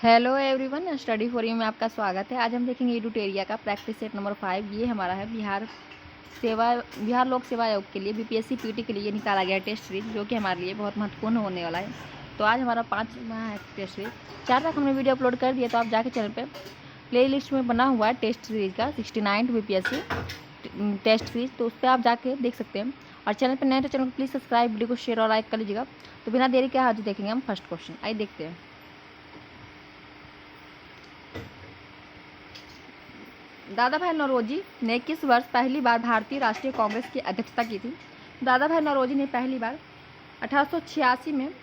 Hello everyone, study for you में आपका स्वागत है। आज हम देखेंगे एडुटेरिया का प्रैक्टिस सेट नंबर 5। ये हमारा है बिहार लोक सेवा आयोग के लिए बीपीएससी पीटी के लिए निकाला गया टेस्ट सीरीज, जो कि हमारे लिए बहुत महत्वपूर्ण होने वाला है। तो आज हमारा 5वां है टेस्ट सीरीज। 4 तक हमने वीडियो अपलोड कर दिया, तो आप जाके चैनल पर प्ले लिस्ट में बना हुआ है टेस्ट सीरीज का 69 बीपीएससी टेस्ट सीरीज, तो उस पर आप जाके देख सकते हैं। और चैनल पर नए तो चैनल को प्लीज़ सब्सक्राइब, वीडियो को शेयर और लाइक कर लीजिएगा। तो बिना देरी के आज देखेंगे हम फर्स्ट क्वेश्चन। आइए देखते हैं। दादा भाई नौरोजी ने किस वर्ष पहली बार भारतीय राष्ट्रीय कांग्रेस की अध्यक्षता की थी? दादा भाई नौरोजी ने पहली बार 1886 में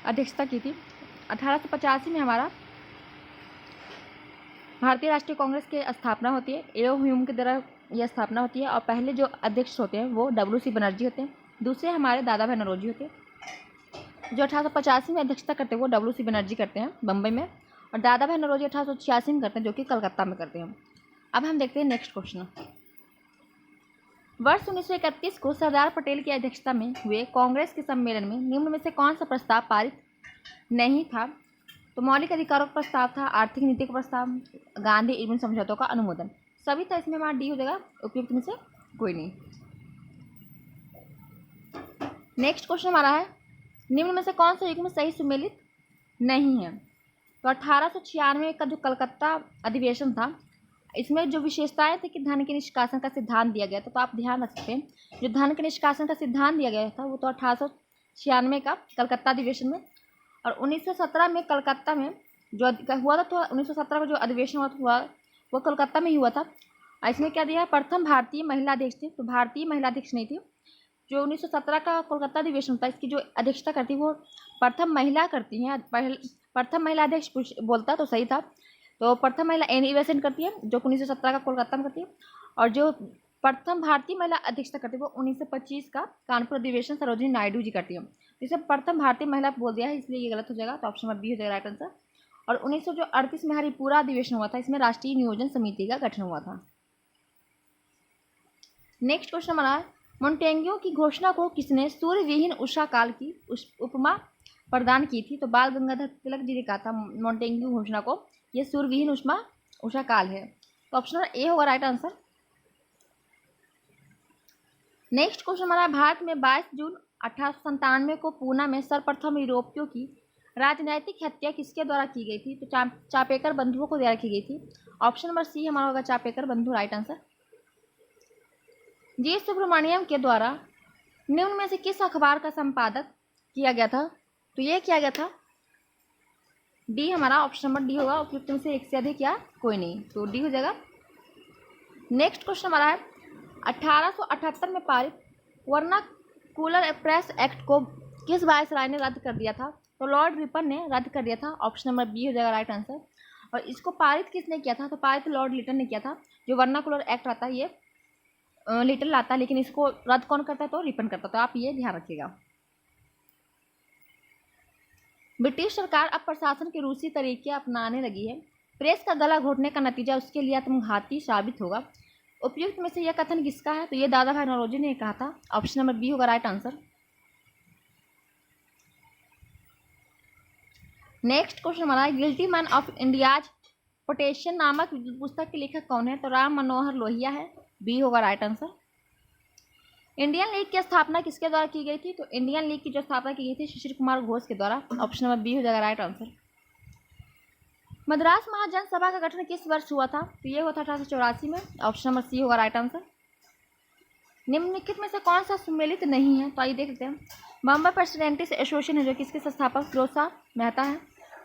अध्यक्षता की थी। 1885 में हमारा भारतीय राष्ट्रीय कांग्रेस की स्थापना होती है। एओ ह्यूम के द्वारा यह स्थापना होती है। और पहले जो अध्यक्ष होते हैं वो WC बनर्जी होते हैं। दूसरे हमारे दादा भाई नौरोजी होते हैं। जो 1885 में अध्यक्षता करते हैं वो WC बनर्जी करते हैं बम्बई में, और दादा भाई नौरोजी 1886 में करते हैं, जो कि कलकत्ता में करते हैं। अब हम देखते हैं नेक्स्ट क्वेश्चन। वर्ष 1931 को सरदार पटेल की अध्यक्षता में हुए कांग्रेस के सम्मेलन में निम्न में से कौन सा प्रस्ताव पारित नहीं था? तो मौलिक अधिकारों का प्रस्ताव था, आर्थिक नीति का प्रस्ताव, गांधी इर्विन समझौतों का अनुमोदन। सभी था, इसमें हमारा डी हो जाएगा, उपयुक्त में से कोई नहीं। नेक्स्ट क्वेश्चन हमारा है, निम्न में से कौन सा युग्म सही सुमेलित नहीं है? तो 1896 का जो कलकत्ता अधिवेशन था, इसमें जो विशेषताएं थी कि धन के निष्कासन का सिद्धांत दिया गया था। तो आप ध्यान रख सकते हैं, जो धन के निष्कासन का सिद्धांत दिया गया था वो तो 1896 का कलकत्ता अधिवेशन में। और 1917 में कलकत्ता में जो हुआ था, तो 1917 का जो अधिवेशन हुआ वो कलकत्ता में ही हुआ था। और इसमें क्या दिया, प्रथम भारतीय महिला अध्यक्ष थी। तो भारतीय महिला अध्यक्ष नहीं थी। जो 1917 का कोलकाता अधिवेशन था, इसकी जो अध्यक्षता करती वो प्रथम महिला करती हैं। प्रथम महिला अध्यक्ष बोलता तो सही था। तो प्रथम महिला एनी बेसेंट करती है, जो 1917 का कोलकाता में करती है। और जो प्रथम भारतीय महिला अध्यक्षता करती है वो 1925 का कानपुर अधिवेशन सरोजिनी नायडू जी करती है। जिसे प्रथम भारतीय महिला बोल दिया है, इसलिए ये गलत हो जाएगा। तो ऑप्शन नंबर बी हो जाएगा राइट आंसर। और 1938 में हरिपुरा अधिवेशन हुआ था, इसमें राष्ट्रीय नियोजन समिति का गठन हुआ था। नेक्स्ट क्वेश्चन हमारा है, मोंटेग्यू की घोषणा को किसने सूर्य विहीन उषा काल की उपमा प्रदान की थी? तो बाल गंगाधर तिलक जी ने कहा था मोंटेग्यू घोषणा को, ये सूर्य विहीन उषा काल है। तो ऑप्शन नंबर ए होगा राइट आंसर। नेक्स्ट क्वेश्चन हमारा, भारत में 22 जून 1897 को पूना में सर्वप्रथम यूरोपियों की राजनैतिक हत्या किसके द्वारा की गई थी? तो चापेकर बंधुओं को द्वारा की गई थी। ऑप्शन नंबर सी हमारा होगा चापेकर बंधु राइट आंसर। जी सुब्रमण्यम के द्वारा निम्न में से किस अखबार का संपादक किया गया था? तो ये किया गया था डी, हमारा ऑप्शन नंबर डी होगा, उपयुक्त में से एक से अधिक या कोई नहीं, तो डी हो जाएगा। नेक्स्ट क्वेश्चन हमारा है, 1878 में पारित वर्नाकुलर प्रेस एक्ट को किस वायसराय ने रद्द कर दिया था? तो लॉर्ड रिपन ने रद्द कर दिया था। ऑप्शन नंबर बी हो जाएगा राइट आंसर। और इसको पारित किसने किया था? तो पारित लॉर्ड लिटन ने किया था। जो वर्नाकुलर एक्ट आता है ये लिटन लाता है, लेकिन इसको रद्द कौन करता है? तो रिपन करता है। तो आप ये ध्यान रखिएगा। ब्रिटिश सरकार अब प्रशासन के रूसी तरीके अपनाने लगी है। प्रेस का गला घोटने का नतीजा उसके लिए आत्मघाती साबित होगा। उपयुक्त में से यह कथन किसका है? तो ये दादा भाई नौरोजी ने कहा था। ऑप्शन नंबर बी होगा राइट आंसर। नेक्स्ट क्वेश्चन हमारा, गिल्टी मैन ऑफ इंडियाज पोटेशियन नामक पुस्तक के लेखक कौन है? तो राम मनोहर लोहिया है, बी होगा राइट आंसर। इंडियन लीग की स्थापना किसके द्वारा की गई थी? तो इंडियन लीग की जो स्थापना की गई थी शिशिर कुमार घोष के द्वारा। ऑप्शन नंबर बी हो जाएगा राइट आंसर। मद्रास महाजन सभा का गठन किस वर्ष हुआ था? तो ये हुआ था 1884 में। ऑप्शन नंबर सी होगा राइट आंसर। निम्नलिखित में से कौन सा सुमेलित नहीं है? तो आइए देख लेते हैं। बम्बई प्रेसिडेंटिस एसोसिएशन है, जो कि इसके संस्थापक फिरोज शाह मेहता है।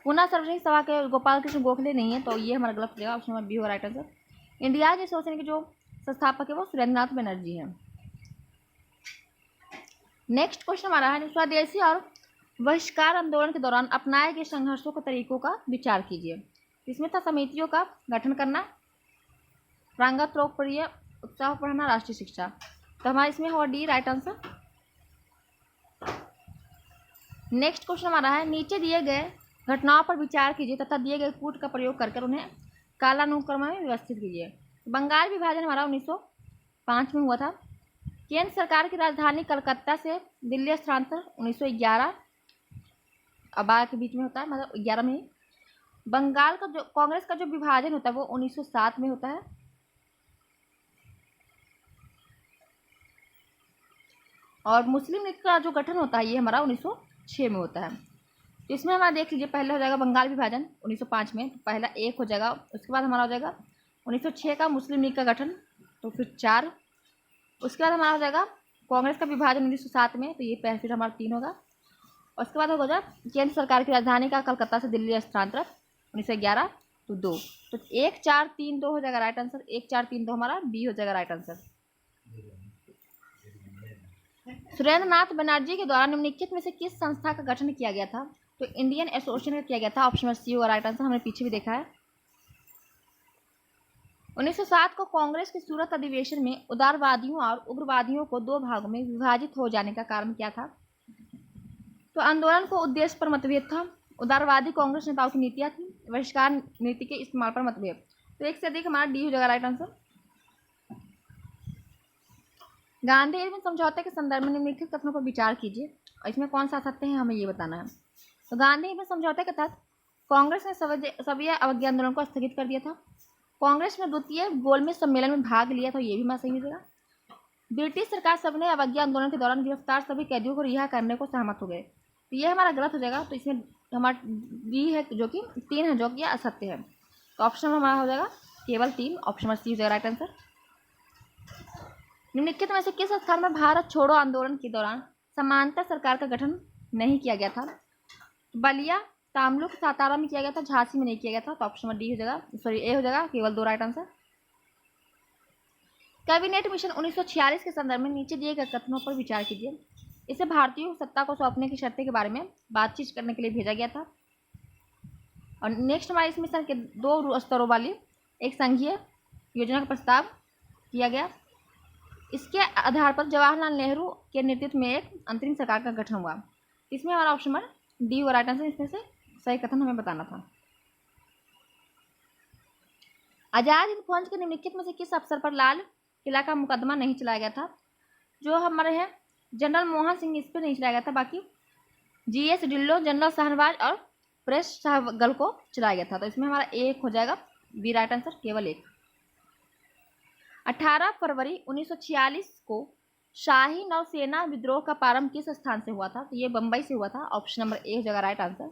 पूना सार्वजनिक सभा के गोपाल कृष्ण गोखले नहीं है, तो ये हमारा गलत हो जाएगा। ऑप्शन नंबर बी होगा राइट आंसर। इंडियाज एसोसिएशन के जो संस्थापक है वो सुरेंद्रनाथ बनर्जी है। नेक्स्ट क्वेश्चन हमारा है, स्वदेशी और बहिष्कार आंदोलन के दौरान अपनाए गए संघर्षों के तरीकों का विचार कीजिए। इसमें था समितियों का गठन करना, प्रांगत लोकप्रिय उत्साह बढ़ाना, राष्ट्रीय शिक्षा। तो हमारा इसमें होगा D right answer. Next question हमारा है, नीचे दिए गए घटनाओं पर विचार कीजिए तथा दिए गए कूट का प्रयोग कर उन्हें कालानुक्रम में व्यवस्थित कीजिए। बंगाल विभाजन हमारा 1905 में हुआ था। केंद्र सरकार की राजधानी कलकत्ता से दिल्ली स्थानांतरण 1911 और 12 के बीच में होता है, मतलब 11 में ही। बंगाल का जो कांग्रेस का जो विभाजन होता है वो 1907 में होता है। और मुस्लिम लीग का जो गठन होता है ये हमारा 1906 में होता है। तो इसमें हमारा देख लीजिए, पहले हो जाएगा बंगाल विभाजन 1905 में, तो पहला एक हो जाएगा। उसके बाद हमारा हो जाएगा 1906 का मुस्लिम लीग का गठन, तो फिर 4। उसके बाद हमारा हो जाएगा कांग्रेस का विभाजन 1907 में, तो ये फिर हमारा 3 होगा। और उसके बाद हो जाए केंद्र सरकार की राजधानी का कलकत्ता से दिल्ली स्थानांतरण 1911, तो 2। तो 1 4 3 2 हो जाएगा राइट आंसर। 1 4 3 2 हमारा बी हो जाएगा राइट आंसर। सुरेंद्र नाथ बनर्जी के द्वारा निम्नलिखित में से किस संस्था का गठन किया गया था? तो इंडियन एसोसिएशन किया गया था। ऑप्शन नंबर सी होगा राइट आंसर। हमने पीछे भी देखा है। 1907 को कांग्रेस के सूरत अधिवेशन में उदारवादियों और उग्रवादियों को 2 भागों में विभाजित हो जाने का कारण क्या था? तो आंदोलन को उद्देश्य पर मतभेद था, उदारवादी कांग्रेस नेताओं की नीतियां थी, बहिष्कार नीति के इस्तेमाल पर मतभेद। तो एक से अधिक हमारा डी हो जाएगा राइट आंसर। गांधी इरविन समझौते के संदर्भ में निम्नलिखित कथनों पर विचार कीजिए और इसमें कौन सा सत्य है हमें ये बताना है। तो गांधी इरविन समझौते के तहत कांग्रेस ने सभी अवज्ञा आंदोलन को स्थगित कर दिया था। कांग्रेस ने द्वितीय गोलमेज सम्मेलन में भाग लिया था, ये भी मैं सही हो जाएगा। ब्रिटिश सरकार सबने अवज्ञा आंदोलन के दौरान गिरफ्तार सभी कैदियों को रिहा करने को सहमत हो गए, तो ये हमारा गलत हो जाएगा। तो इसमें हमारा बी है जो कि 3 है, जो कि असत्य है। तो ऑप्शन हमारा हो जाएगा केवल 3, ऑप्शन नंबर सी हो जाएगा राइट आंसर। निम्नलिखित में से किस स्थान में भारत छोड़ो आंदोलन के दौरान समांतर सरकार का गठन नहीं किया गया था? बलिया, तामलुक, सातारा में किया गया था, झांसी में नहीं किया गया था। तो ऑप्शन नंबर डी हो जाएगा, सॉरी ए हो जाएगा, केवल 2 राइट आंसर। कैबिनेट मिशन 1946 के संदर्भ में नीचे दिए गए कथनों पर विचार कीजिए। इसे भारतीयों को सत्ता को सौंपने की शर्तें के बारे में बातचीत करने के लिए भेजा गया था। और नेक्स्ट हमारे इस मिशन के 2 स्तरों वाली एक संघीय योजना का प्रस्ताव किया गया। इसके आधार पर जवाहरलाल नेहरू के नेतृत्व में एक अंतरिम सरकार का गठन हुआ। इसमें हमारा ऑप्शन नंबर डी हुआ राइट आंसर। इसमें से सही कथन हमें बताना था। आजाद हिंद फौज के निम्नलिखित में से किस अवसर पर लाल किला का मुकदमा नहीं चलाया गया था? जो हमारे हैं जनरल मोहन सिंह, इस पर नहीं चलाया गया था, बाकी जीएस ढिल्लों, जनरल शाहनवाज और प्रेस सहगल को चलाया गया था। तो इसमें हमारा 1 हो जाएगा, बी राइट आंसर, केवल 1। 18 फरवरी 1946 को शाही नौसेना विद्रोह का प्रारंभ किस स्थान से हुआ था? तो ये बंबई से हुआ था। ऑप्शन नंबर ए हो जाएगा राइट आंसर।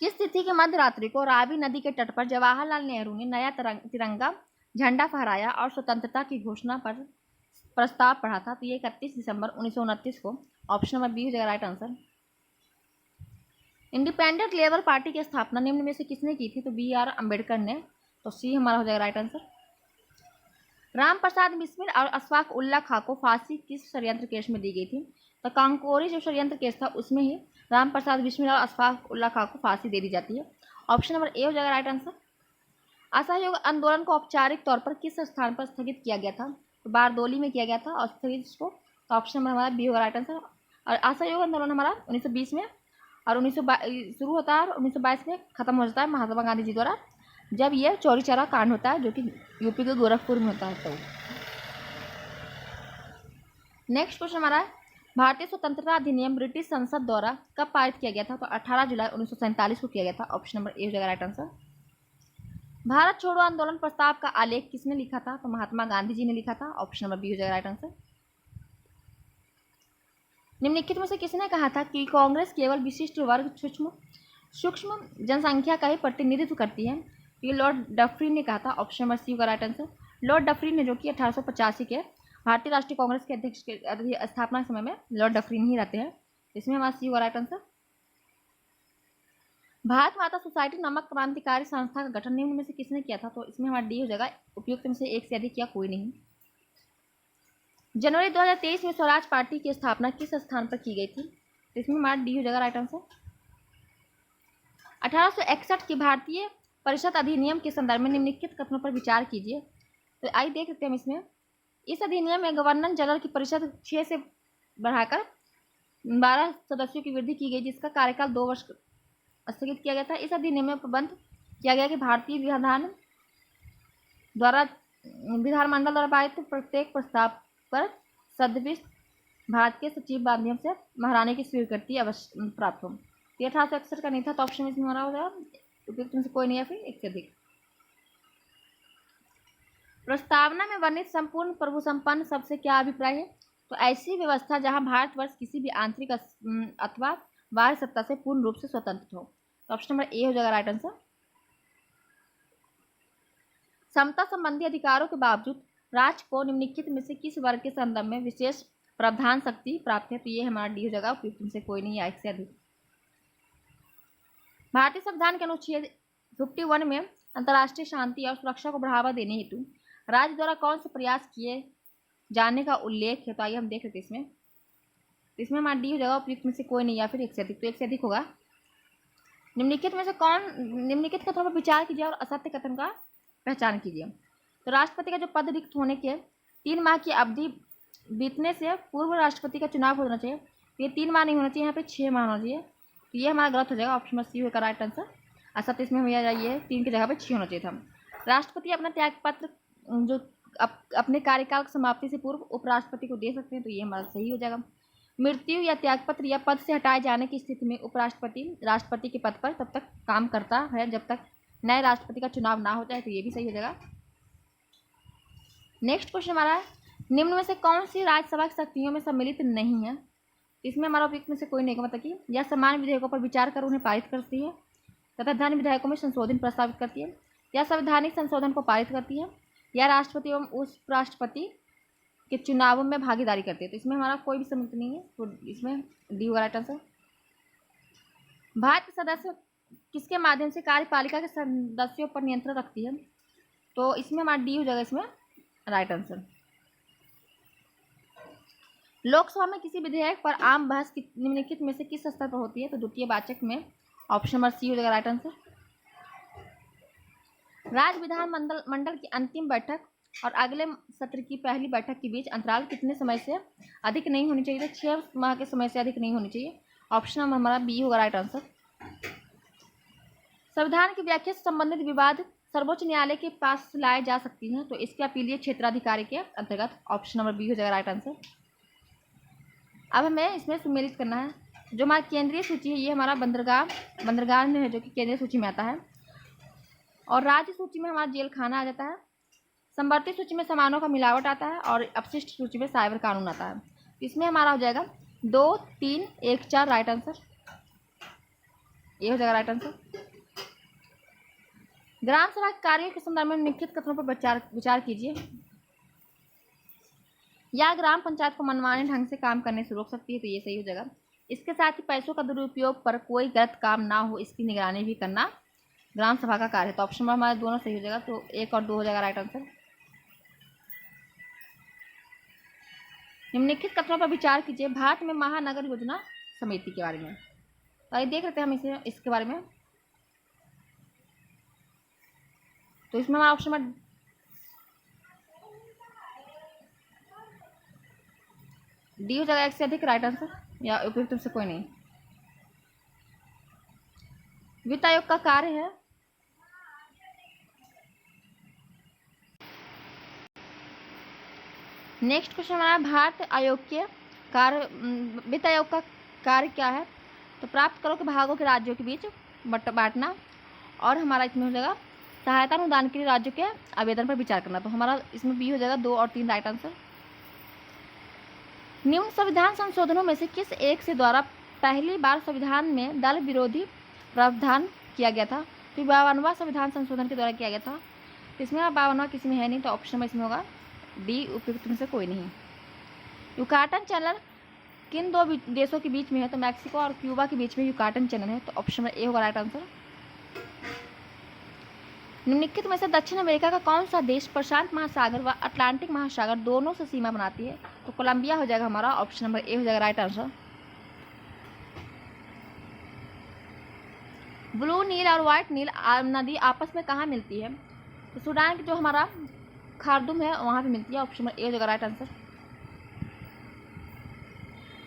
किस तिथि के मध्य रात्रि को रावी नदी के तट पर जवाहरलाल नेहरू ने नया तिरंगा झंडा फहराया और स्वतंत्रता की घोषणा पर प्रस्ताव पढ़ा था? तो ये 31 दिसंबर 1929 को। ऑप्शन नंबर बी हो जाएगा right answer. Independent labour party की स्थापना निम्न में से किसने की थी? तो बी आर अम्बेडकर ने। तो सी हमारा हो जाएगा राइट आंसर। राम प्रसाद बिस्मिल और अशफाक उल्ला खां को फांसी किस षड्यंत्र केस में दी गई थी? तो कांकोरी जो षड्यंत्र केस था उसमें ही राम प्रसाद बिस्मिल और अशफाक उल्ला खां को फांसी दे दी जाती है। ऑप्शन नंबर ए हो जाएगा राइट आंसर। असहयोग आंदोलन को औपचारिक तौर पर किस स्थान पर स्थगित किया गया था? तो बारदोली में किया गया था और स्थगित इसको। तो ऑप्शन नंबर हमारा बी होगा राइट आंसर। और असहयोग आंदोलन हमारा 1920 में और 1922 शुरू होता है और 1922 में खत्म हो जाता है महात्मा गांधी जी द्वारा, जब ये चौरी चौरा कांड होता है जो कि यूपी के गोरखपुर में होता है। तो नेक्स्ट क्वेश्चन हमारा है, भारतीय स्वतंत्रता अधिनियम ब्रिटिश संसद द्वारा कब पारित किया गया था? तो 18 जुलाई 1947 को किया गया था। ऑप्शन नंबर ए हो जाएगा राइट आंसर। भारत छोड़ो आंदोलन प्रस्ताव का आलेख किसने लिखा था? तो महात्मा गांधी जी ने लिखा था। ऑप्शन नंबर बी हो जाएगा राइट आंसर। निम्नलिखित में से किसने कहा था कि कांग्रेस केवल विशिष्ट वर्ग सूक्ष्म जनसंख्या का ही प्रतिनिधित्व करती है? ये लॉर्ड डफरीन ने कहा था। ऑप्शन नंबर सी का राइट आंसर। लॉर्ड डफरीन ने, जो कि 1885 के भारतीय राष्ट्रीय कांग्रेस के अध्यक्ष के स्थापना के समय में लॉर्ड डफरीन ही रहते हैं। इसमें हमारा सी का राइट आंसर। भारत माता सोसाइटी नामक क्रांतिकारी संस्था का गठन निम्न में से किसने किया था? तो इसमें हमारा डी हो जाएगा, उपयुक्त में से एक से अधिक किया कोई नहीं। जनवरी 2023 में स्वराज पार्टी की स्थापना किस स्थान पर की गई थी? तो इसमें हमारा डी हो जाएगा राइट आंसर। 1861 की भारतीय परिषद अधिनियम के संदर्भ में निम्नलिखित कथनों पर विचार कीजिए। तो आइए देख लेते हैं इसमें। इस अधिनियम में गवर्नर जनरल की परिषद 6 से बढ़ाकर 12 सदस्यों की वृद्धि की गई, जिसका कार्यकाल 2 वर्ष स्थगित किया गया था। इस अधिनियम में प्रबंध किया गया कि भारतीय विधानमंडल द्वारा पारित प्रत्येक प्रस्ताव पर सदस्य भारत के सचिव माध्यम से महारानी की स्वीकृति अवश्य प्राप्त हो। ये 1861 का नहीं था, तो ऑप्शन में इसमें हमारा हो जाएगा उपयुक्त में से कोई नहीं या फिर एक से अधिक। प्रस्तावना में वर्णित संपूर्ण प्रभु संपन्न सबसे क्या अभिप्राय है? तो ऐसी व्यवस्था जहां भारतवर्ष किसी भी आंतरिक अथवा बाह्य सत्ता से पूर्ण रूप से स्वतंत्र हो। तो ऑप्शन नंबर ए हो जाएगा राइट आंसर। समता संबंधी अधिकारों के बावजूद राज्य को निम्नलिखित में से किस वर्ग के संदर्भ में विशेष प्रावधान शक्ति प्राप्त है? तो ये हमारा डी हो जाएगा, उपयुक्त में से कोई नहीं या एक से अधिक। भारतीय संविधान के अनुच्छेद 51 में अंतर्राष्ट्रीय शांति और सुरक्षा को बढ़ावा देने हेतु राज्य द्वारा कौन से प्रयास किए जाने का उल्लेख है? तो आइए हम देख लेते हैं इसमें हमारा डी हो जाएगा, उपयुक्त में से कोई नहीं या फिर एक से अधिक। तो एक से अधिक होगा। निम्नलिखित में से निम्नलिखित कथनों पर विचार कीजिए और असत्य कथन का पहचान कीजिए। तो राष्ट्रपति का जो पद रिक्त होने के 3 माह की अवधि बीतने से पूर्व राष्ट्रपति का चुनाव होना चाहिए। ये 3 माह नहीं होना चाहिए, यहाँ पे 6 माह होना चाहिए। तो ये हमारा गलत हो जाएगा, ऑप्शन सी होगा राइट आंसर। असत्य इसमें हो जाइए 3 की जगह पे 6 होना चाहिए था। राष्ट्रपति अपना त्यागपत्र जो अपने कार्यकाल की समाप्ति से पूर्व उपराष्ट्रपति को दे सकते हैं। तो ये हमारा सही हो जाएगा। मृत्यु या त्यागपत्र या पद से हटाए जाने की स्थिति में उपराष्ट्रपति राष्ट्रपति के पद पर तब तक काम करता है जब तक नए राष्ट्रपति का चुनाव ना हो जाए। तो ये भी सही हो जाएगा। नेक्स्ट क्वेश्चन हमारा है, निम्न में से कौन सी राज्यसभा की शक्तियों में सम्मिलित नहीं है? इसमें हमारा उपयुक्त में से कोई नहीं, मतलब कि यह समान विधेयकों पर विचार कर उन्हें पारित करती है तथा धन्य विधेयकों में संशोधन प्रस्तावित करती है, या संवैधानिक संशोधन को पारित करती है, या राष्ट्रपति एवं उपराष्ट्रपति के चुनावों में भागीदारी करती है। तो इसमें हमारा कोई भी सम्मिलित नहीं है। तो इसमें डी होगा राइट आंसर। भारत के सदस्य किसके माध्यम से कार्यपालिका के सदस्यों पर नियंत्रण रखती है? तो इसमें हमारा डी हो जाएगा इसमें राइट आंसर। लोकसभा में किसी विधेयक पर आम बहस निम्नलिखित में से किस स्तर पर होती है? तो द्वितीय वाचक में ऑप्शन नंबर सी हो जाएगा राइट आंसर। राज्य विधान मंडल की अंतिम बैठक और अगले सत्र की पहली बैठक के बीच अंतराल कितने समय से अधिक नहीं होनी चाहिए? 6 माह के समय से अधिक नहीं होनी चाहिए। ऑप्शन नंबर हमारा बी होगा राइट आंसर। संविधान की व्याख्या से संबंधित विवाद सर्वोच्च न्यायालय के पास लाए जा सकती हैं। तो इसके अपीलीय क्षेत्राधिकारी के अंतर्गत ऑप्शन नंबर बी हो जाएगा राइट आंसर। अब हमें इसमें सम्मिलित करना है। जो हमारा केंद्रीय सूची है ये हमारा बंदरगाह में है, जो कि केंद्रीय सूची में आता है, और राज्य सूची में हमारा जेल खाना आ जाता है, संवर्ती सूची में सामानों का मिलावट आता है, और अपशिष्ट सूची में साइबर कानून आता है। इसमें हमारा हो जाएगा 2, 3, 1, 4 राइट आंसर। ये हो जाएगा राइट आंसर। ग्राम सभा कार्यों के संदर्भ में निम्नलिखित कथनों पर विचार कीजिए। या ग्राम पंचायत को मनमाने ढंग से काम करने से रोक सकती है। तो ये सही हो जाएगा। इसके साथ ही पैसों का दुरुपयोग पर कोई गलत काम ना हो इसकी निगरानी भी करना ग्राम सभा का कार्य है। तो ऑप्शन नंबर हमारे दोनों सही हो जाएगा। तो 1 और 2 हो जाएगा राइट आंसर। निम्नलिखित कथनों पर विचार कीजिए भारत में महानगर योजना समिति के बारे में। तो आइए देख लेते हैं हम इसके बारे में। तो इसमें हमारा ऑप्शन नंबर डी हो जाएगा 1 से अधिक राइट आंसर, या उपयुक्त से कोई नहीं। वित्त आयोग का कार्य है नेक्स्ट क्वेश्चन हमारा भारत आयोग के कार्य वित्त आयोग का कार्य क्या है? तो प्राप्त करों के भागों के राज्यों के बीच बांटना, और हमारा इसमें हो जाएगा सहायता अनुदान के लिए राज्यों के आवेदन पर विचार करना। तो हमारा इसमें बी हो जाएगा 2 और 3 राइट आंसर। निम्न संविधान संशोधनों में से किस एक से द्वारा पहली बार संविधान में दल विरोधी प्रावधान किया गया था? तो 52वां संविधान संशोधन के द्वारा किया गया था। इसमें 52वां किसी में है नहीं, तो ऑप्शन में इसमें होगा डी, उपयुक्त में से कोई नहीं। युकाटन चैनल किन 2 देशों के बीच में है? तो मैक्सिको और क्यूबा के बीच में युकाटन चैनल है। तो ऑप्शन में ए होगा राइट आंसर। निम्नलिखित में से दक्षिण अमेरिका का कौन सा देश प्रशांत महासागर व अटलांटिक महासागर दोनों से सीमा बनाती है? तो कोलंबिया हो जाएगा हमारा, ऑप्शन नंबर ए हो जाएगा राइट आंसर। ब्लू नील और व्हाइट नील नदी आपस में कहाँ मिलती है? तो सूडान की जो हमारा खार्दूम है वहाँ पे मिलती है। ऑप्शन नंबर ए हो जाएगा राइट आंसर।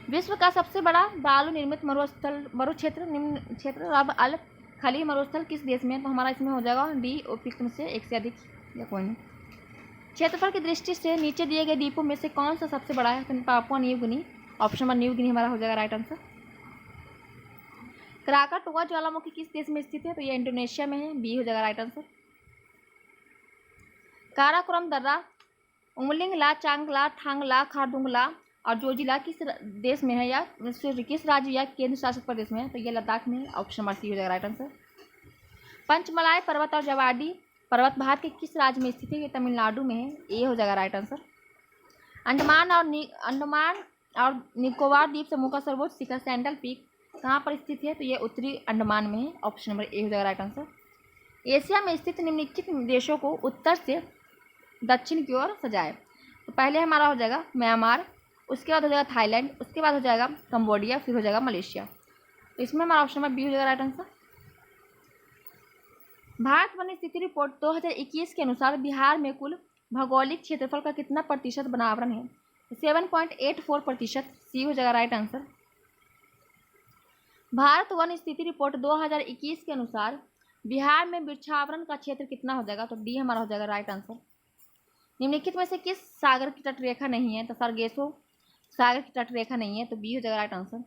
विश्व का सबसे बड़ा बालू निर्मित मरुक्षेत्र निम्न क्षेत्र रब अल खली मरुस्थल किस देश में? तो हमारा इसमें हो जाएगा डी, उपयुक्त में से 1 से अधिक या कोई नहीं। क्षेत्रफल की दृष्टि से नीचे दिए गए द्वीपों में से कौन सा सबसे बड़ा है? तो Papua New Guinea, option number New Guinea हमारा हो जाएगा राइट आंसर। क्राकाटोआ ज्वालामुखी किस देश में स्थित है? तो ये इंडोनेशिया में है, बी हो जाएगा राइट आंसर। काराकोरम दर्रा उमलिंगला, चांगला, थांगला, खारदुंगला और जोजिला किस देश में है या किस राज्य या केंद्र शासित प्रदेश में है? तो ये लद्दाख में है, ऑप्शन नंबर सी हो जाएगा राइट आंसर। पंचमलाई पर्वत और जवाडी पर्वत भारत के किस राज्य में स्थित है? ये तमिलनाडु में है, ए हो जाएगा राइट आंसर। अंडमान और निकोबार द्वीप समूह का सर्वोच्च शिखर सैंडल पीक कहाँ पर स्थित है? तो ये उत्तरी अंडमान में है, ऑप्शन नंबर ए हो जाएगा राइट आंसर। एशिया में स्थित निम्नलिखित देशों को उत्तर से दक्षिण की ओर सजाए। तो पहले हमारा हो जाएगा म्यांमार, उसके बाद हो जाएगा थाईलैंड, उसके बाद हो जाएगा कंबोडिया, फिर हो जाएगा मलेशिया। तो इसमें हमारा ऑप्शन नंबर बी हो जाएगा राइट आंसर। भारत वन स्थिति रिपोर्ट 2021 के अनुसार बिहार में कुल भौगोलिक क्षेत्रफल का कितना प्रतिशत वनावरण है? 7.84%, सी हो जाएगा राइट आंसर। भारत वन स्थिति रिपोर्ट 2021 के अनुसार बिहार में वृक्षावरण का क्षेत्र कितना हो जाएगा? तो डी हमारा हो जाएगा राइट आंसर। निम्नलिखित में से किस सागर की तटरेखा नहीं है? तो सरगेसो सागर की तटरेखा नहीं है, तो बी हो जाएगा राइट आंसर।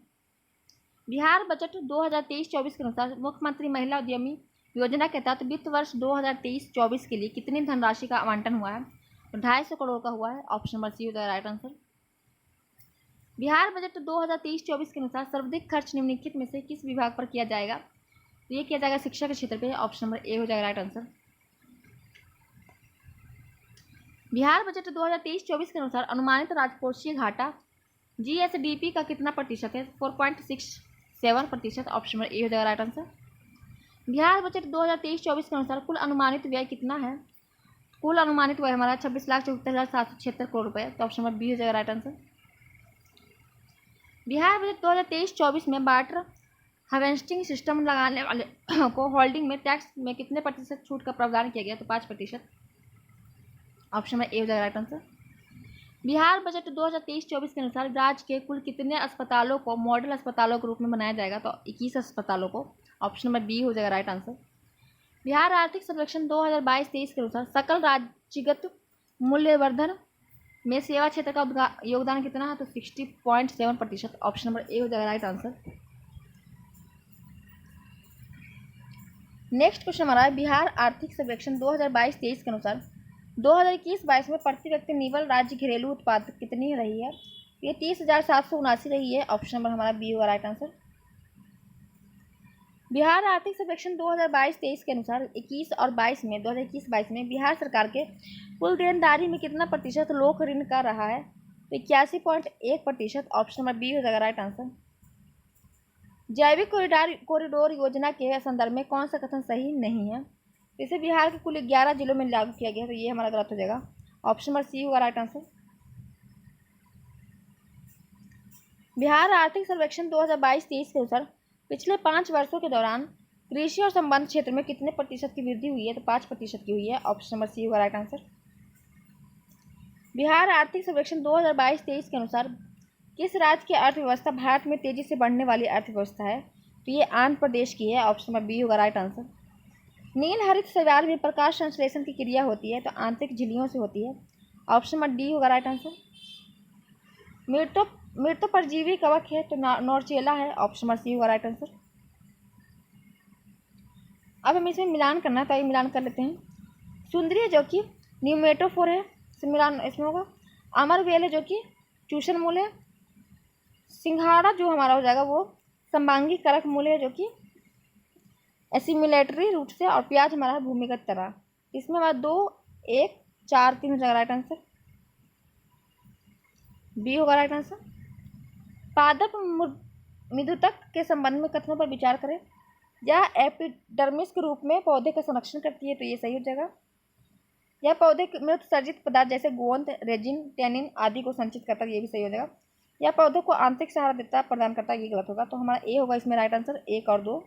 बिहार बजट 2023-24 के अनुसार मुख्यमंत्री महिला उद्यमी योजना के तहत वित्त वर्ष 2023-24 के लिए कितनी धनराशि का आवंटन हुआ है? तो 250 करोड़ का हुआ है, ऑप्शन नंबर सी हो जाएगा राइट आंसर। बिहार बजट 2023-24 के अनुसार सर्वाधिक खर्च निम्नलिखित में से किस विभाग पर किया जाएगा? तो ये किया जाएगा शिक्षा के क्षेत्र पे, ऑप्शन नंबर ए हो जाएगा राइट आंसर। बिहार बजट 2023-24 के अनुसार अनुमानित राजकोषीय घाटा जीएसडीपी का कितना प्रतिशत है? 4.67%, ऑप्शन नंबर ए हो जाएगा राइट आंसर। बिहार बजट 2023-24 के अनुसार कुल अनुमानित व्यय कितना है? कुल अनुमानित व्यय हमारा 26,74,776 करोड़ रुपये, तो ऑप्शन नंबर बी हो जाएगा राइट आंसर। बिहार बजट 2023-24 में वाटर हार्वेस्टिंग सिस्टम लगाने वाले को होल्डिंग में टैक्स में कितने प्रतिशत छूट का प्रावधान किया गया? तो 5%, ऑप्शन नंबर ए हो जाएगा राइट आंसर। बिहार बजट 2023-24 के अनुसार राज्य के कुल कितने अस्पतालों को मॉडल अस्पतालों के रूप में बनाया जाएगा? तो 21 अस्पतालों को, ऑप्शन नंबर बी हो जाएगा राइट आंसर। बिहार आर्थिक सर्वेक्षण 2022-23 के अनुसार सकल राज्यगत मूल्यवर्धन में सेवा क्षेत्र का योगदान कितना है? तो 60.7%, ऑप्शन नंबर ए हो जाएगा राइट आंसर। नेक्स्ट क्वेश्चन हमारा है बिहार आर्थिक सर्वेक्षण 2022-23 के अनुसार 2021-22 में प्रति व्यक्ति निवल राज्य घरेलू उत्पाद कितनी रही है? ये 30,779 रही है, ऑप्शन नंबर हमारा बी होगा राइट आंसर। बिहार आर्थिक सर्वेक्षण 2022-23 के अनुसार 21 और 22 में 2021-22 में बिहार सरकार के कुल देनदारी में कितना प्रतिशत लोक ऋण का रहा है? तो 81.1%, ऑप्शन नंबर बी हो जाएगा राइट आंसर। जैविक कॉरिडोर योजना के संदर्भ में कौन सा कथन सही नहीं है? इसे बिहार के कुल 11 जिलों में लागू किया गया है, तो ये हमारा गलत हो जाएगा, ऑप्शन नंबर सी होगा राइट आंसर। बिहार आर्थिक सर्वेक्षण 2022-23 के अनुसार पिछले 5 वर्षों के दौरान कृषि और संबंध क्षेत्र में कितने प्रतिशत की वृद्धि हुई है? तो 5% की हुई है, ऑप्शन नंबर सी होगा राइट आंसर। बिहार आर्थिक सर्वेक्षण 2022-23 के अनुसार किस राज्य की अर्थव्यवस्था भारत में तेजी से बढ़ने वाली अर्थव्यवस्था है? तो ये आंध्र प्रदेश की है, ऑप्शन नंबर बी होगा राइट आंसर। नील हरित शैवाल में प्रकाश संश्लेषण की क्रिया होती है, तो आंतरिक झिल्लियों से होती है, ऑप्शन नंबर डी होगा राइट आंसर। मृत परजीवी कवक है, तो नॉर्चेला है, ऑप्शन नंबर सी होगा राइट आंसर। अब हम इसमें मिलान करना है, तो ये मिलान कर लेते हैं। सुंदरी जो कि न्यूमेटोफोर है, मिलान इसमें होगा। अमरवेल है जो कि चूषण मूल है। सिंघाड़ा जो हमारा हो जाएगा वो संबांगी करक मूल है जो कि एसिमिलेटरी रूट से, और प्याज हमारा है भूमिगत तरह। इसमें हमारा 2, 1, 4, 3 हो जाएगा राइट आंसर, बी होगा राइट आंसर। पादप मृदुतक के संबंध में कथनों पर विचार करें। यह एपिडर्मिस के रूप में पौधे का संरक्षण करती है, तो ये सही हो जाएगा। यह पौधे में उत्सर्जित पदार्थ जैसे गोंद, रेजिन, टैनिन आदि को संचित करता है, ये भी सही हो जाएगा। यह पौधे को आंतरिक सहारा देता है, प्रदान करता है, ये गलत होगा। तो हमारा ए होगा इसमें राइट आंसर, 1 और 2।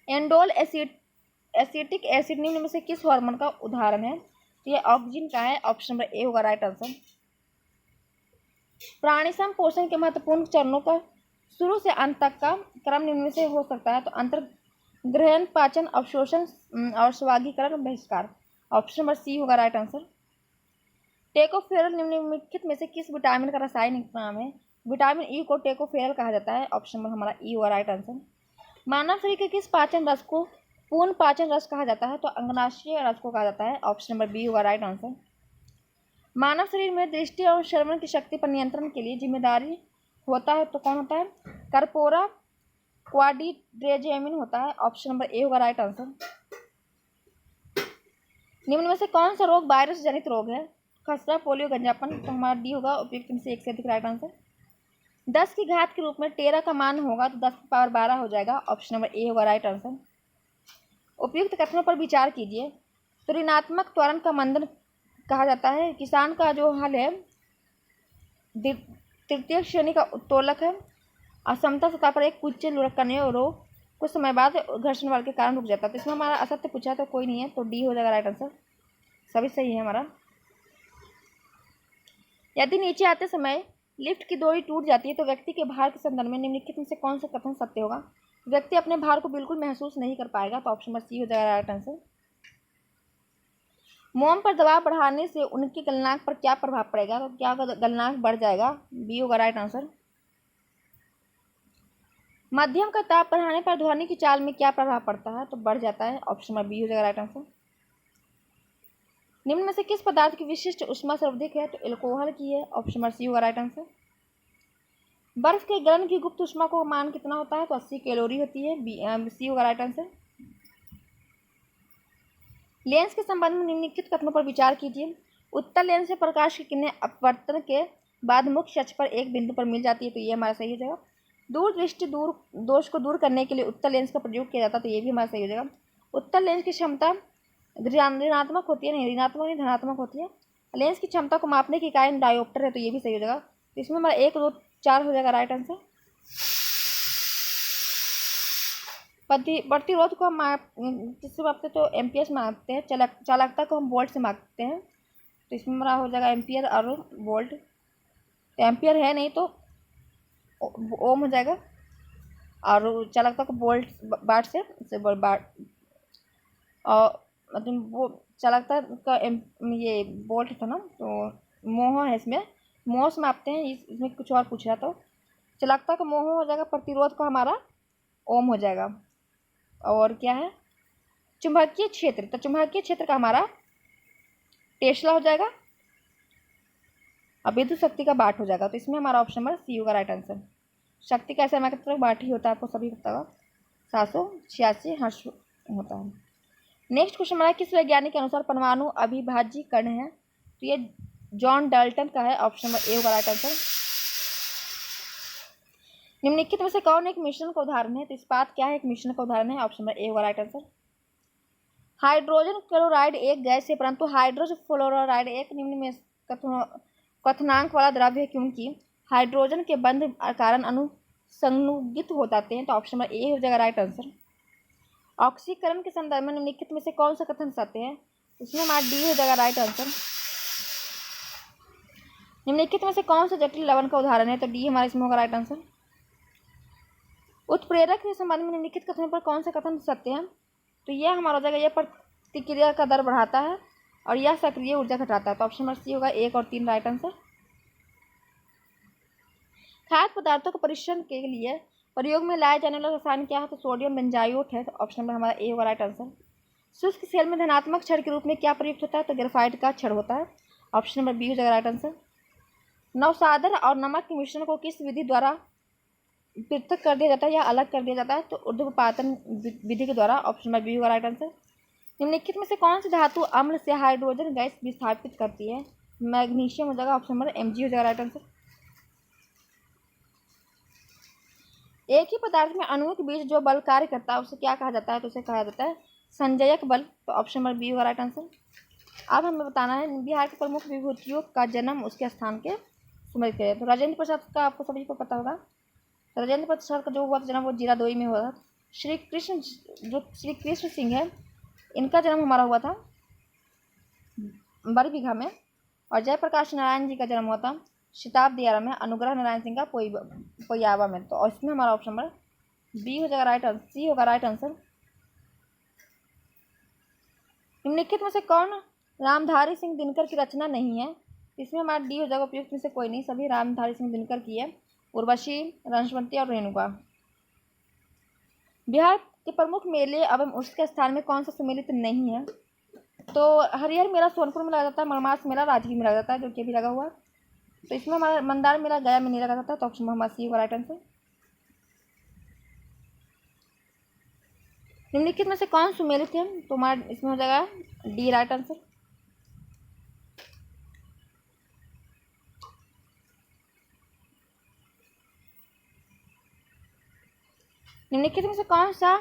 एंडोल एसिटिक एसिड निम्न में से किस हार्मोन का उदाहरण है? तो ये ऑक्सिन का है, ऑप्शन नंबर ए होगा राइट आंसर। प्राणिसम पोषण के महत्वपूर्ण चरणों का शुरू से अंत तक का क्रम निम्न में से हो सकता है, तो अंतर्ग्रहण, पाचन, अवशोषण और स्वागीकरण, बहिष्कार, ऑप्शन नंबर सी होगा राइट आंसर। टेकोफेरल निम्नलिखित में से किस विटामिन का रासायनिक नाम है? विटामिन ई को टेकोफेरल कहा जाता है, ऑप्शन नंबर हमारा ई होगा राइट आंसर। मानव शरीर के किस पाचन रस को पूर्ण पाचन रस कहा जाता है? तो अंगनाशीय रस को कहा जाता है, ऑप्शन नंबर बी होगा राइट आंसर। मानव शरीर में दृष्टि और श्रवण की शक्ति पर नियंत्रण के लिए जिम्मेदारी होता है तो कौन होता है? कर्पोरा क्वाड्रिजेमिन होता है, ऑप्शन नंबर ए होगा राइट आंसर। निम्न में से कौन सा रोग वायरस जनित रोग है? खसरा, पोलियो, गंजापन, तो हमारा डी होगा उपयुक्त में से एक से अधिक राइट आंसर। 10 की घात के रूप में 13 का मान होगा तो 10 की पावर 12 हो जाएगा, ऑप्शन नंबर ए होगा राइट आंसर। उपयुक्त कथनों पर विचार कीजिए। तो ऋणात्मक त्वरण का मंदन कहा जाता है, किसान का जो हल है तृतीय श्रेणी का उत्तोलक है, असमतल सतह पर एक कुच्चे लुढ़कने रोग कुछ समय बाद घर्षण बल के कारण रुक जाता है। तो इसमें हमारा असत्य पूछा तो कोई नहीं है, तो डी हो जाएगा राइट आंसर, सभी सही है हमारा। यदि नीचे आते समय लिफ्ट की डोरी टूट जाती है तो व्यक्ति के भार के संदर्भ में निम्नलिखित में से कौन सा कथन सत्य होगा? व्यक्ति अपने भार को बिल्कुल महसूस नहीं कर पाएगा, तो ऑप्शन नंबर सी हो जाएगा राइट आंसर। मोम पर दबाव बढ़ाने से उनके गलनांक पर क्या प्रभाव पड़ेगा? तो क्या गलनांक बढ़ जाएगा, बी होगा राइट आंसर। मध्यम का ताप बढ़ाने पर ध्वनि की चाल में क्या प्रभाव पड़ता है? तो बढ़ जाता है, ऑप्शन नंबर बी हो जाएगा राइट आंसर। निम्न में से किस पदार्थ की विशिष्ट ऊष्मा सर्वाधिक है? तो एल्कोहल की है, ऑप्शन नंबर सी होगा राइट आंसर। बर्फ के गलन की गुप्त ऊष्मा का मान कितना होता है? तो 80 कैलोरी होती है, सी होगा राइट आंसर। लेंस के संबंध में निम्नलिखित कथनों पर विचार कीजिए। उत्तल लेंस से प्रकाश की किरणें अपवर्तन के बाद मुख्य अक्ष पर एक बिंदु पर मिल जाती है, तो ये हमारा सही हो जाएगा। दूरदृष्टि दोष को दूर करने के लिए उत्तल लेंस का प्रयोग किया जाता है, तो ये भी हमारा सही हो जाएगा। उत्तल लेंस की क्षमता ऋणात्मक होती है, नहीं ऋणात्मक नहीं धनात्मक होती है। लेंस की क्षमता को मापने की इकाई डायोप्टर है, तो ये भी सही हो जाएगा। तो इसमें हमारा 1, 2, 4 हो जाएगा राइट आंसर। प्रतिरोध को हम किससे मापते हैं? तो एम्पियर मापते हैं। चालकता को हम वोल्ट से मापते हैं, तो इसमें हमारा हो जाएगा एम्पियर और वोल्ट। तो एम्पियर है नहीं तो ओम हो जाएगा, और चालकता को वोल्ट वाट से वाट, और मतलब वो चालकता का ये वोल्ट था ना, तो मोह है इसमें, मोह से मापते हैं। इसमें कुछ और पूछ रहा, तो चालकता का मोह हो जाएगा, प्रतिरोध का हमारा ओम हो जाएगा। और क्या है? चुंबकीय क्षेत्र, तो चुंबकीय क्षेत्र का हमारा टेस्ला हो जाएगा, और विद्युत शक्ति का वाट हो जाएगा। तो इसमें हमारा ऑप्शन नंबर सी होगा राइट आंसर। शक्ति का ऐसा मात्रक वाट ही होता है, आपको सभी पता होगा। 786 हर्ष होता है। नेक्स्ट क्वेश्चन हमारा, किस वैज्ञानिक के अनुसार परमाणु अविभाज्य कण है? तो ये जॉन डाल्टन का है, ऑप्शन नंबर ए होगा राइट आंसर। निम्नलिखित में से कौन एक मिश्रण का उदाहरण है? तो इस्पात क्या है? एक मिश्रण का उदाहरण है, ऑप्शन नंबर ए होगा राइट आंसर। हाइड्रोजन क्लोराइड एक गैस है, परंतु हाइड्रोजन फ्लोराइड एक निम्न में क्वथनांक वाला द्रव्य है, क्योंकि हाइड्रोजन के बंध कारण अणु संयुगित हो जाते हैं, तो ऑप्शन नंबर ए हो जाएगा राइट आंसर। ऑक्सीकरण के संदर्भ में निम्नलिखित में से कौन सा कथन सत्य है? इसमें हमारा डी हो जाएगा राइट आंसर। निम्नलिखित में से कौन सा जटिल लवण का उदाहरण है? तो डी हमारा इसमें होगा राइट आंसर। उत्प्रेरक के संबंध में निम्नलिखित कथनों पर कौन सा कथन सत्य है? तो यह हमारा हो जाएगा, यह प्रतिक्रिया का दर बढ़ाता है और यह सक्रिय ऊर्जा घटाता है, तो ऑप्शन नंबर सी होगा 1 और 3 राइट आंसर। खाद्य पदार्थों के परीक्षण के लिए प्रयोग में लाए जाने वाला रसायन क्या है? तो सोडियम बेंजायोट है, तो ऑप्शन नंबर हमारा ए होगा राइट आंसर। शुष्क सेल में धनात्मक क्षण के रूप में क्या प्रयुक्त होता है? तो ग्रेफाइट का क्षण होता है, ऑप्शन नंबर बी हो जाएगा राइट आंसर। नवसाधर और नमक के मिश्रण को किस विधि द्वारा पृथक कर दिया जाता है या अलग कर दिया जाता है? तो ऊर्ध्वपातन विधि के द्वारा, ऑप्शन नंबर बी होगा राइट आंसर। निम्नलिखित में से कौन सी धातु अम्ल से हाइड्रोजन गैस विस्थापित करती है? मैग्नीशियम हो जाएगा, ऑप्शन नंबर एम जी हो जाएगा राइट आंसर। एक ही पदार्थ में अणुओं के बीच जो बल कार्य करता है उसे क्या कहा जाता है? तो उसे कहा जाता है संजयक बल, तो ऑप्शन नंबर बी होगा राइट आंसर। अब हमें बताना है बिहार के प्रमुख विभूतियों का जन्म उसके स्थान के स्मृत करें। तो राजेंद्र प्रसाद का आपको सभी को पता होगा। तो राजेंद्र प्रसाद का जो हुआ था जन्म वो जीरादोई में हुआ था। श्री कृष्ण सिंह है, इनका जन्म हमारा हुआ था बरबीघा में। और जयप्रकाश नारायण जी का जन्म हुआ था शताब्दी आरा में, अनुग्रह नारायण सिंह का पोयावा में। तो इसमें हमारा ऑप्शन नंबर बी हो जाएगा राइट आंसर, सी होगा राइट आंसर। निम्नलिखित में से कौन रामधारी सिंह दिनकर की रचना नहीं है? इसमें हमारा डी हो जाएगा उपयुक्त में से कोई नहीं, सभी रामधारी सिंह दिनकर की है। उर्वशी, रंशवंती और रेणुका। बिहार के प्रमुख मेले एवं उसके स्थान में कौन सा सुमेलित नहीं है? तो हरिहर मेला सोनपुर में लगा जाता है, मलमास मेला राजगीर में लगा जाता है, जो कि अभी लगा हुआ है। तो इसमें हमारा मंदार मेला गया में नहीं लगा जाता है, तो ऑप्शन हमारा सी होगा राइट आंसर। निम्नलिखित में से कौन सुमेलित है? तो हमारा इसमें हो जाएगा डी राइट आंसर। निम्नलिखित में से कौन सा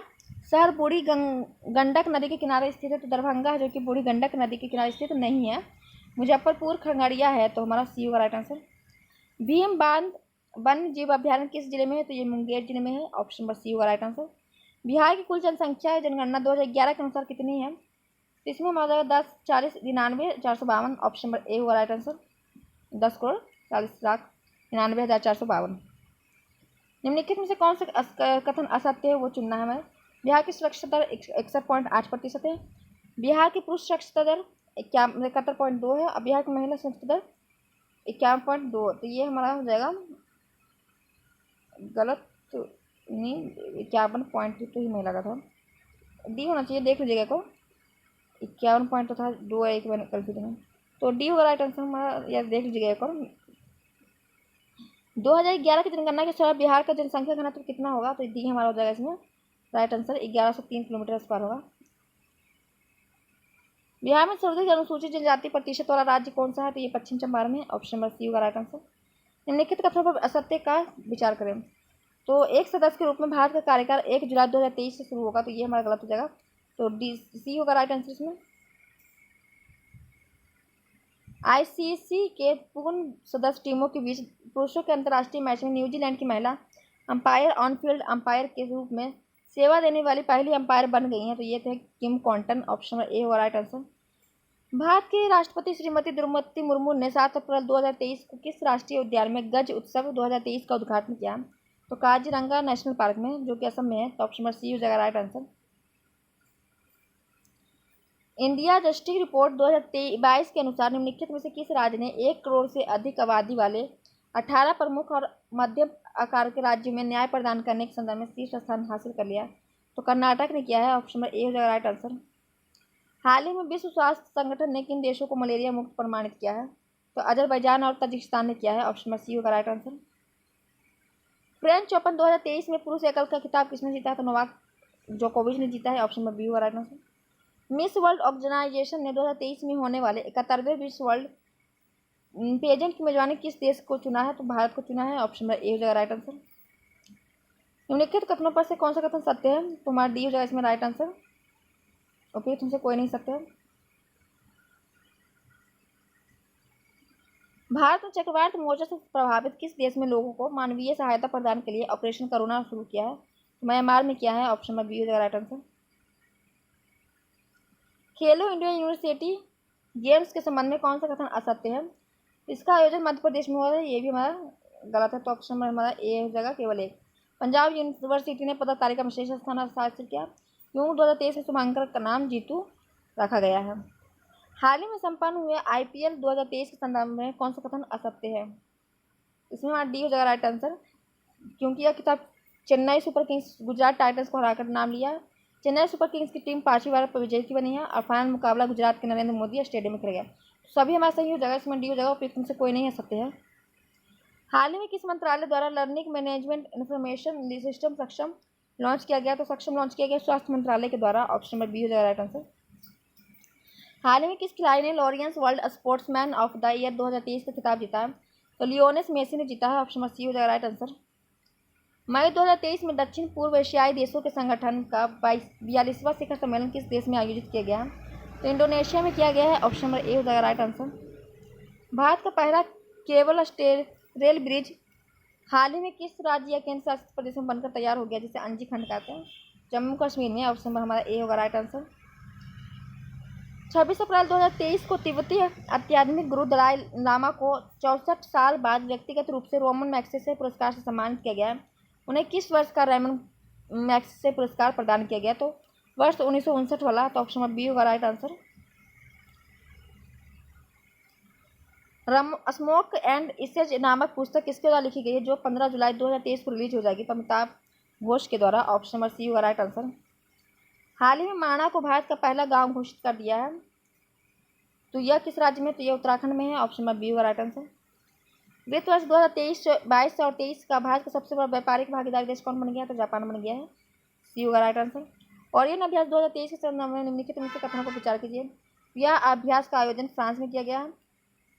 शहर बूढ़ी गंडक नदी के किनारे स्थित है? तो दरभंगा है, जो कि बूढ़ी गंडक नदी के किनारे स्थित नहीं है। मुजफ्फरपुर खगड़िया है, तो हमारा सी होगा राइट आंसर। भीम बांध वन्य जीव अभ्यारण्य किस जिले में है? तो ये मुंगेर जिले में है, ऑप्शन नंबर सी होगा राइट आंसर। बिहार की कुल जनसंख्या जनगणना 2011 के अनुसार कितनी है? तो इसमें हमारा जाएगा 10, 40, 99, 452, ऑप्शन नंबर ए होगा राइट आंसर। 10,40,99,452। निम्नलिखित में से कौन सा कथन असत्य है वो चुनना है हमें। बिहार की सुरक्षा दर 61.8% है। बिहार की पुरुष सुरक्षा दर 71.2 है और बिहार की महिला सुरक्षा दर 51.2। तो ये हमारा हो जाएगा गलत, तो नहीं 51.2 तो ही नहीं लगा था, डी होना चाहिए, देख लीजिएगा को 51 पॉइंट तो था, 2 एक मैंने कन्फ्यूजन है, तो डी होगा राइट आंसर हमारा, या देख लीजिएगा एक और। 2011 की जनगणना के अनुसार बिहार का जनसंख्या घनत्व कितना होगा? तो डी हमारा हो जाएगा इसमें राइट आंसर, 1103 किलोमीटर स्क्वायर होगा। बिहार में सर्वाधिक अनुसूचित जनजाति प्रतिशत वाला राज्य कौन सा है? तो ये पश्चिम चंपारण है, ऑप्शन नंबर सी होगा राइट आंसर। निम्नलिखित कथनों पर असत्य का विचार करें। तो एक सदस्य के रूप में भारत का कार्यकाल 1 जुलाई 2023 से शुरू होगा, तो ये हमारा गलत हो जाएगा, तो डी सी होगा राइट आंसर इसमें। आईसीसी के पूर्ण सदस्य टीमों के बीच पुरुषों के अंतर्राष्ट्रीय मैच में न्यूजीलैंड की महिला अंपायर ऑन फील्ड अंपायर के रूप में सेवा देने वाली पहली अंपायर बन गई हैं, तो ये थे किम कॉन्टन, ऑप्शन नंबर ए होगा राइट आंसर। भारत के राष्ट्रपति श्रीमती द्रौपदी मुर्मू ने 7 अप्रैल 2023 को किस राष्ट्रीय उद्यान में गज उत्सव 2023 का उद्घाटन किया? तो काजीरंगा नेशनल पार्क में, जो कि असम में है, तो ऑप्शन नंबर सी हो जाएगा right answer. India justice report 2022 के अनुसार निम्नलिखित में से किस राज्य ने 1 करोड़ से अधिक आबादी वाले 18 प्रमुख और मध्यम आकार के राज्यों में न्याय प्रदान करने के संदर्भ में शीर्ष स्थान हासिल कर लिया? तो कर्नाटक ने किया है, ऑप्शन नंबर ए हो जाएगा राइट आंसर। हाल ही में विश्व स्वास्थ्य संगठन ने किन देशों को मलेरिया मुक्त प्रमाणित किया है? तो अजरबैजान और ताजिकिस्तान ने किया है, ऑप्शन नंबर सी होगा राइट आंसर। फ्रेंच ओपन 2023 में पुरुष एकल का खिताब किसने जीता है? तो नोवाक जोकोविच ने जीता है, ऑप्शन नंबर बी होगा right answer. Miss World organisation ने 2023 में होने वाले 71वें विश्व वर्ल्ड पेजेंट की मेजबानी किस देश को चुना है? तो भारत को चुना है, ऑप्शन नंबर ए हो जाएगा राइट आंसर। निम्नलिखित कथनों पर से कौन सा कथन सत्य है? तो हमारा डी हो जाएगा इसमें राइट आंसर, उपयुक्त तुमसे कोई नहीं सत्य है। भारत ने चक्रवात मोर्चा से प्रभावित किस देश में लोगों को मानवीय सहायता प्रदान के लिए ऑपरेशन करुणा शुरू किया है? तो म्यांमार में किया है, ऑप्शन नंबर बी हो जाएगा राइट आंसर। खेलो इंडिया यूनिवर्सिटी गेम्स के संबंध में कौन सा कथन असत्य है? इसका आयोजन मध्य प्रदेश में हुआ है, ये भी हमारा गलत है, तो ऑप्शन नंबर हमारा ए हो जाएगा केवल एक। पंजाब यूनिवर्सिटी ने पदक तालिका में श्रेष्ठ स्थान हासिल किया, क्यों 2023 में शुभांकर का नाम जीतू रखा गया है। हाल ही में संपन्न हुए IPL 2023 के संदर्भ में कौन सा कथन असत्य है? इसमें हमारा डी हो जाएगा राइट आंसर, क्योंकि यह खिताब Chennai super Kings Gujarat Titans को हराकर नाम लिया है। चेन्नई सुपर किंग्स की टीम 5वीं बार विजेता बनी है और फाइनल मुकाबला गुजरात के नरेंद्र मोदी स्टेडियम में खेला गया। सभी हमारा सही हो जाएगा, इसमें डी हो जाएगा, उपयुक्त से कोई नहीं है सत्य है। हाल ही में किस मंत्रालय द्वारा लर्निंग मैनेजमेंट इन्फॉर्मेशन सिस्टम सक्षम लॉन्च किया गया? तो सक्षम लॉन्च किया गया स्वास्थ्य मंत्रालय के द्वारा, ऑप्शन नंबर बी हो जाएगा राइट आंसर। हाल ही में किस खिलाड़ी ने Laureus world sportsman of the year 2023 का खिताब जीता है? तो लियोनेस मेसी ने जीता है, ऑप्शन नंबर सी हो जाएगा राइट आंसर। मई 2023 में दक्षिण पूर्व एशियाई देशों के संगठन का 42वां शिखर सम्मेलन किस देश में आयोजित किया गया है? तो इंडोनेशिया में किया गया है, ऑप्शन नंबर ए हो जाएगा राइट आंसर। भारत का पहला केबल रेल ब्रिज हाल ही में किस राज्य या केंद्र शासित प्रदेश में बनकर तैयार हो गया, जिसे अंजी खंड कहते हैं? जम्मू कश्मीर में, ऑप्शन नंबर हमारा ए होगा राइट आंसर। 26 अप्रैल 2023 को तिब्बती आध्यात्मिक गुरु दलाई लामा को 64 साल बाद व्यक्तिगत रूप से रोमन मैग्सेसे पुरस्कार से सम्मानित किया गया है। उन्हें किस वर्ष का रेमन मैग्सेसे पुरस्कार प्रदान किया गया? तो वर्ष 1959 वाला, तो ऑप्शन नंबर बी होगा राइट आंसर। स्मोक एंड इसेज नामक पुस्तक किसके द्वारा लिखी गई है, जो 15 जुलाई 2023 को रिलीज हो जाएगी? तो अमिताभ घोष के द्वारा। ऑप्शन नंबर सी होगा राइट आंसर। हाल ही में माणा को भारत का पहला गांव घोषित कर दिया है, तो यह किस राज्य में? तो यह उत्तराखंड में है। ऑप्शन नंबर बी होगा राइट आंसर। वित्त वर्ष 2023-22 और 23 का भारत का सबसे बड़ा व्यापारिक भागीदारी देश कौन बन गया? तो जापान बन गया है। सी होगा राइट आंसर। और यह अभ्यास 2023 के संदर्भ में निम्नलिखित में से कथनों पर विचार कीजिए। यह अभ्यास का आयोजन फ्रांस में किया गया है।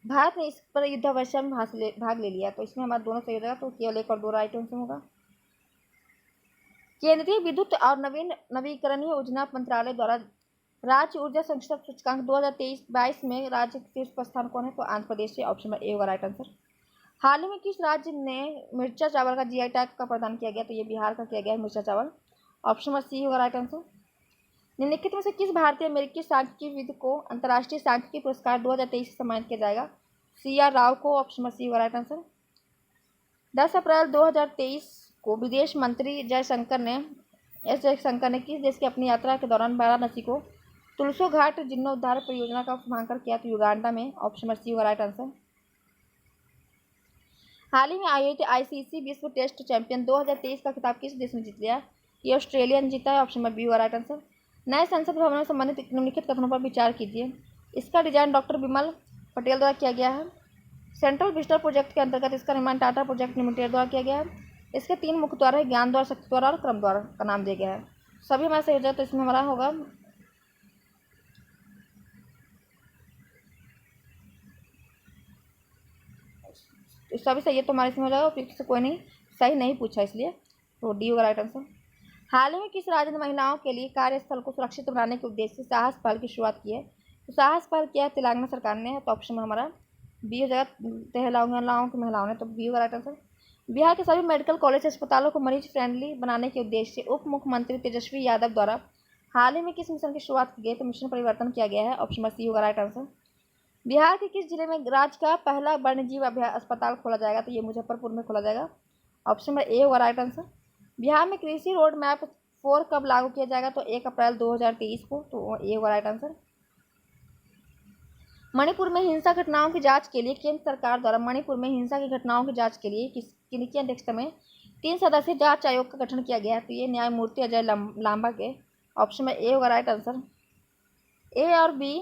भारत ने इस पर युद्धावकाश में भाग ले लिया, तो इसमें हमारा दोनों सही हो जाएगा, तो केवल एक और दो राइट आंसर होगा। केंद्रीय विद्युत और नवीकरणीय ऊर्जा मंत्रालय द्वारा राज्य ऊर्जा संरक्षण सूचकांक 2023-22 में राज्य के शीर्ष पर स्थान कौन है? तो आंध्र प्रदेश से। ऑप्शन नंबर ए होगा राइट आंसर। हाल ही में किस राज्य ने मिर्चा चावल का जीआई टैग का प्रदान किया गया? तो ये बिहार का किया गया है मिर्चा चावल। ऑप्शन नंबर सी होगा राइट आंसर। निम्नलिखित में से किस भारतीय अमेरिकी सांख्यिकीविद को अंतर्राष्ट्रीय सांख्यिकी पुरस्कार 2023 से सम्मानित किया जाएगा? सी आर राव को। ऑप्शन नंबर सी होगा राइट आंसर। 10 अप्रैल 2023 को विदेश मंत्री जयशंकर ने किस देश की अपनी यात्रा के दौरान वाराणसी को तुलसो घाट जीर्णोद्धार परियोजना का शुभारंभ किया? तो युगांडा में। ऑप्शन नंबर सी होगा राइट आंसर। हाल ही में आयोजित आईसीसी विश्व टेस्ट चैंपियन 2023 का खिताब किस देश ने जीत लिया? ये ऑस्ट्रेलिया ने जीता है। ऑप्शन नंबर बी होगा राइट आंसर। नए संसद भवन से संबंधित निम्नलिखित कथनों पर विचार कीजिए। इसका डिजाइन डॉक्टर बिमल पटेल द्वारा किया गया है। सेंट्रल विजिटर प्रोजेक्ट के अंतर्गत इसका निर्माण टाटा प्रोजेक्ट लिमिटेड द्वारा किया गया है। इसके 3 मुख्य द्वार है, ज्ञान द्वार, शक्ति द्वार और क्रम द्वार का नाम दिया गया है। सभी हमारे सही हो जाए, तो इसमें हमारा होगा सभी सही है, तो हमारे इसमें हो जाएगा। फिर से कोई नहीं सही नहीं पूछा, इसलिए तो डी होगा राइट आंसर। हाल ही में किस राज्य ने महिलाओं के लिए कार्यस्थल को सुरक्षित बनाने के उद्देश्य से साहस पहल की शुरुआत की है? तो साहस पहल किया है तेलंगाना सरकार ने, तो ऑप्शन में हमारा बी हो जाएगा, तेलंगाना की महिलाओं ने, तो बी होगा राइट आंसर। बिहार के सभी मेडिकल कॉलेज अस्पतालों को मरीज फ्रेंडली बनाने के उद्देश्य से उप मुख्यमंत्री तेजस्वी यादव द्वारा हाल ही में किस मिशन की शुरुआत की गई? तो मिशन परिवर्तन किया गया है। ऑप्शन नंबर सी होगा राइट आंसर। बिहार के किस जिले में राज्य का पहला वन्यजीव अस्पताल खोला जाएगा? तो ये मुजफ्फरपुर में खोला जाएगा। ऑप्शन नंबर ए होगा राइट आंसर। बिहार में कृषि रोड मैप 4 कब लागू किया जाएगा? तो 1 अप्रैल 2023 को, तो ए होगा राइट आंसर। मणिपुर में हिंसा घटनाओं की जांच के लिए केंद्र सरकार द्वारा मणिपुर में हिंसा की घटनाओं की जांच के लिए किनकी अध्यक्षता में 3 सदस्यीय जांच आयोग का गठन किया गया है? तो ये न्यायमूर्ति अजय लांबा के। ऑप्शन में ए होगा राइट आंसर। ए और बी,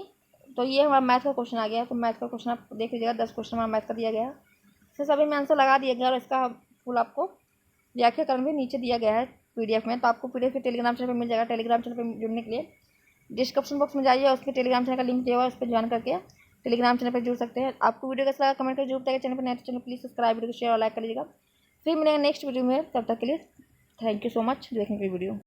तो ये हमारा मैथ का क्वेश्चन आ गया है, तो मैथ का क्वेश्चन आप देख लीजिएगा। 10 क्वेश्चन हमारा मैथ का दिया गया है, इससे सभी में आंसर लगा दिया गया और इसका फुल आपको व्याख्याकरण भी नीचे दिया गया है पीडीएफ में। तो आपको पीडीएफ के टेलीग्राम चैनल पर मिल जाएगा। टेलीग्राम चैनल पर जुड़ने के लिए डिस्क्रिप्शन बॉक्स में जाइए, उसके टेलीग्राम चैनल का लिंक दिया हुआ है, उस पर ज्वाइन करके टेलीग्राम चैनल पर जुड़ सकते हैं। आपको वीडियो कैसा लगा कमेंट करके जरूर बताइए। चैनल पर नए चैनल प्लीज सब्सक्राइब, वीडियो को शेयर और लाइक कर लीजिएगा। फिर मिलेंगे नेक्स्ट वीडियो में, तब तक के लिए थैंक यू सो मच देखने के लिए वीडियो।